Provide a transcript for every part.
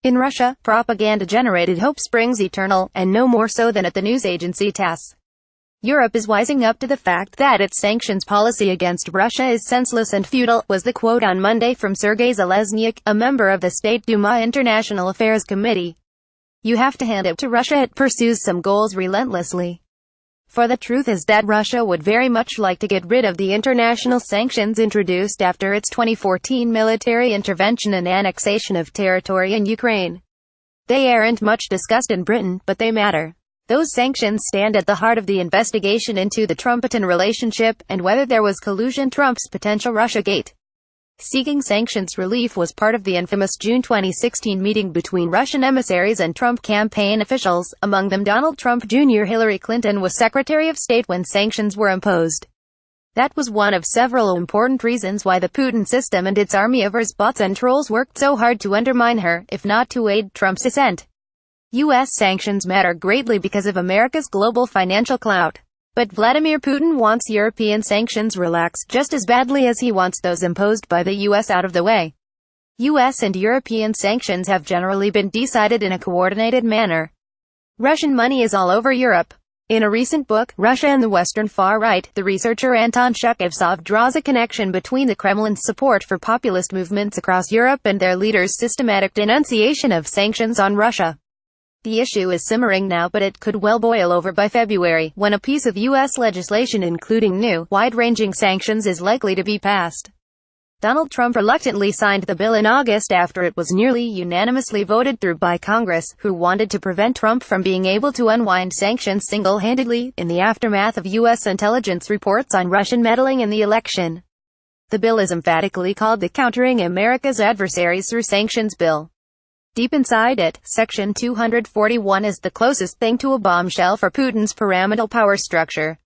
In Russia, propaganda-generated hope springs eternal, and no more so than at the news agency Tass. Europe is wising up to the fact that its sanctions policy against Russia is senseless and futile, was the quote on Monday from Sergei Zheleznyak, a member of the State Duma International Affairs Committee. You have to hand it to Russia, it pursues some goals relentlessly. For the truth is that Russia would very much like to get rid of the international sanctions introduced after its 2014 military intervention and annexation of territory in Ukraine. They aren't much discussed in Britain, but they matter. Those sanctions stand at the heart of the investigation into the Trump-Putin relationship, and whether there was collusion. Trump's potential Russiagate. Seeking sanctions relief was part of the infamous June 2016 meeting between Russian emissaries and Trump campaign officials, among them Donald Trump Jr. Hillary Clinton was Secretary of State when sanctions were imposed. That was one of several important reasons why the Putin system and its army of bots and trolls worked so hard to undermine her, if not to aid Trump's ascent. U.S. sanctions matter greatly because of America's global financial clout. But Vladimir Putin wants European sanctions relaxed just as badly as he wants those imposed by the U.S. out of the way. U.S. and European sanctions have generally been decided in a coordinated manner. Russian money is all over Europe. In a recent book, Russia and the Western Far Right, the researcher Anton Shukevtsov draws a connection between the Kremlin's support for populist movements across Europe and their leaders' systematic denunciation of sanctions on Russia. The issue is simmering now, but it could well boil over by February, when a piece of U.S. legislation including new, wide-ranging sanctions is likely to be passed. Donald Trump reluctantly signed the bill in August after it was nearly unanimously voted through by Congress, who wanted to prevent Trump from being able to unwind sanctions single-handedly, in the aftermath of U.S. intelligence reports on Russian meddling in the election. The bill is emphatically called the Countering America's Adversaries Through Sanctions Bill. Deep inside it, Section 241 is the closest thing to a bombshell for Putin's pyramidal power structure.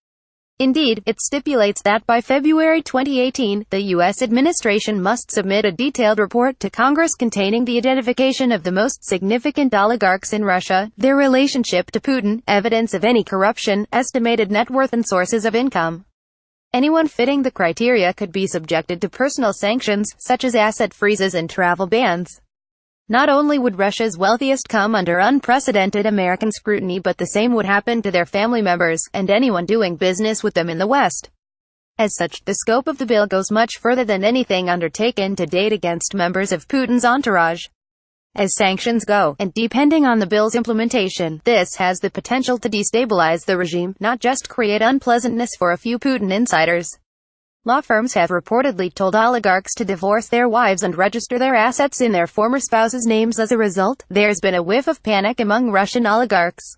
Indeed, it stipulates that by February 2018, the U.S. administration must submit a detailed report to Congress containing the identification of the most significant oligarchs in Russia, their relationship to Putin, evidence of any corruption, estimated net worth and sources of income. Anyone fitting the criteria could be subjected to personal sanctions, such as asset freezes and travel bans. Not only would Russia's wealthiest come under unprecedented American scrutiny, but the same would happen to their family members, and anyone doing business with them in the West. As such, the scope of the bill goes much further than anything undertaken to date against members of Putin's entourage. As sanctions go, and depending on the bill's implementation, this has the potential to destabilize the regime, not just create unpleasantness for a few Putin insiders. Law firms have reportedly told oligarchs to divorce their wives and register their assets in their former spouses' names. As a result, there's been a whiff of panic among Russian oligarchs.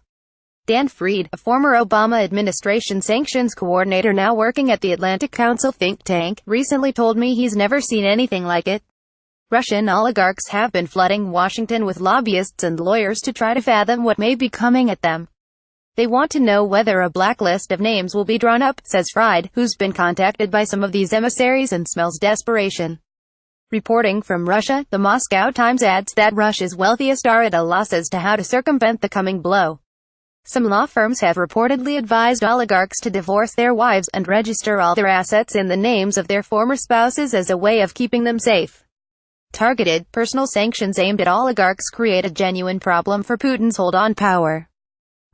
Dan Fried, a former Obama administration sanctions coordinator now working at the Atlantic Council think tank, recently told me he's never seen anything like it. Russian oligarchs have been flooding Washington with lobbyists and lawyers to try to fathom what may be coming at them. They want to know whether a blacklist of names will be drawn up, says Fried, who's been contacted by some of these emissaries and smells desperation. Reporting from Russia, the Moscow Times adds that Russia's wealthiest are at a loss as to how to circumvent the coming blow. Some law firms have reportedly advised oligarchs to divorce their wives and register all their assets in the names of their former spouses as a way of keeping them safe. Targeted, personal sanctions aimed at oligarchs create a genuine problem for Putin's hold on power.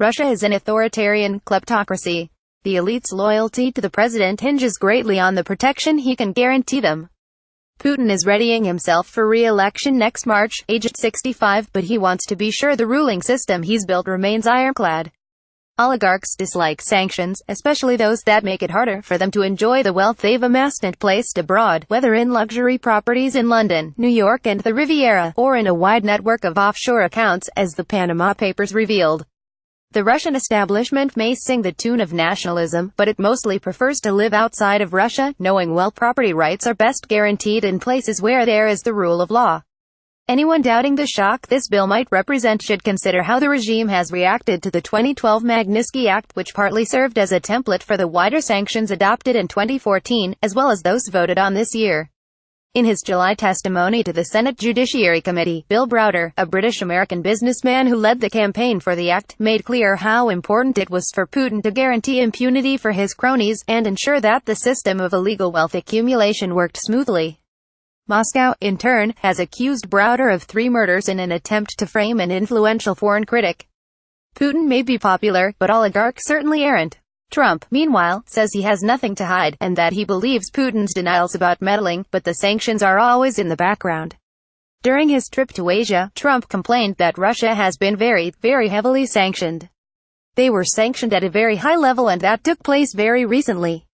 Russia is an authoritarian kleptocracy. The elite's loyalty to the president hinges greatly on the protection he can guarantee them. Putin is readying himself for re-election next March, aged 65, but he wants to be sure the ruling system he's built remains ironclad. Oligarchs dislike sanctions, especially those that make it harder for them to enjoy the wealth they've amassed and placed abroad, whether in luxury properties in London, New York and the Riviera, or in a wide network of offshore accounts, as the Panama Papers revealed. The Russian establishment may sing the tune of nationalism, but it mostly prefers to live outside of Russia, knowing well property rights are best guaranteed in places where there is the rule of law. Anyone doubting the shock this bill might represent should consider how the regime has reacted to the 2012 Magnitsky Act, which partly served as a template for the wider sanctions adopted in 2014, as well as those voted on this year. In his July testimony to the Senate Judiciary Committee, Bill Browder, a British-American businessman who led the campaign for the act, made clear how important it was for Putin to guarantee impunity for his cronies, and ensure that the system of illegal wealth accumulation worked smoothly. Moscow, in turn, has accused Browder of 3 murders in an attempt to frame an influential foreign critic. Putin may be popular, but oligarchs certainly aren't. Trump, meanwhile, says he has nothing to hide, and that he believes Putin's denials about meddling, but the sanctions are always in the background. During his trip to Asia, Trump complained that Russia has been very, very heavily sanctioned. They were sanctioned at a very high level, and that took place very recently.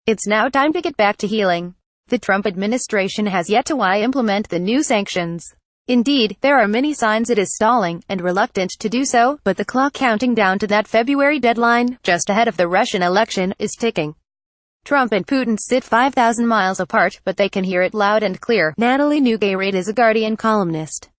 It's now time to get back to healing. The Trump administration has yet to implement the new sanctions. Indeed, there are many signs it is stalling, and reluctant to do so, but the clock counting down to that February deadline, just ahead of the Russian election, is ticking. Trump and Putin sit 5,000 miles apart, but they can hear it loud and clear. Natalie, nougayrède is a Guardian columnist.